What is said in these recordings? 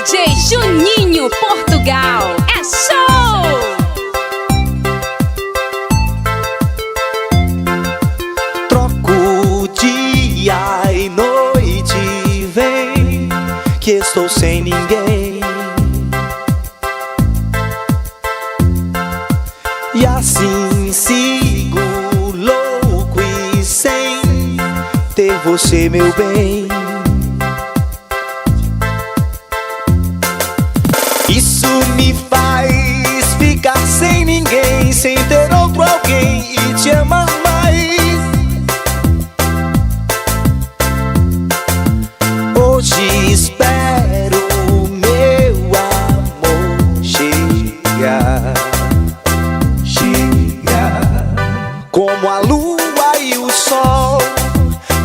DJ Juninho Portugal. É show! Troco dia e noite, vem que estou sem ninguém. E assim sigo louco e sem ter você, meu bem. Isso me faz ficar sem ninguém, sem ter outro alguém e te amar mais. Hoje espero meu amor chegar, como a lua e o sol,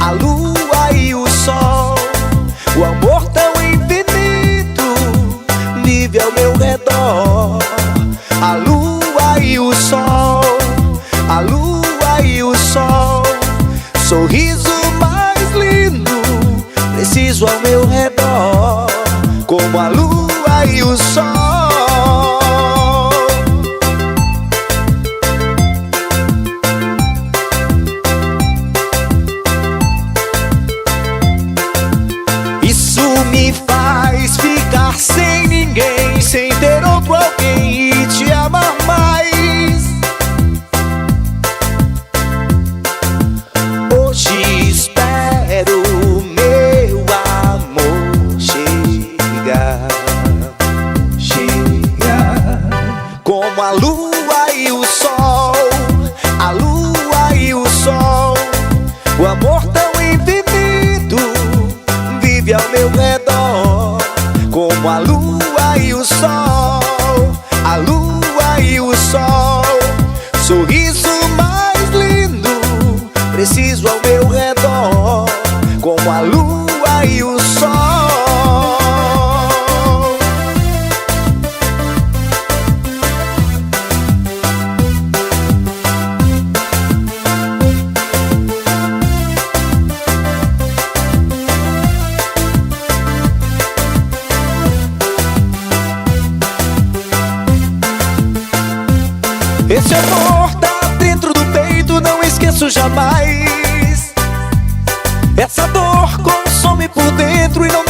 a lua e o sol. O amor tão infinito vive ao meu redor. A lua e o sol, a lua e o sol. Sorriso mais lindo, preciso ao meu redor, como a lua e o sol. Isso me faz ficar sem ninguém, sem ter outro alguém e te amar mais. Hoje espero meu amor chegar, como a lua e o sol, a lua e o sol. O amor tão infinito vive ao meu redor, como a lua e o sol, a lua e o sol. Sorriso mais lindo, preciso ao meu redor, como a lua e o sol. Esse amor tá dentro do peito, não esqueço jamais. Essa dor consome por dentro e não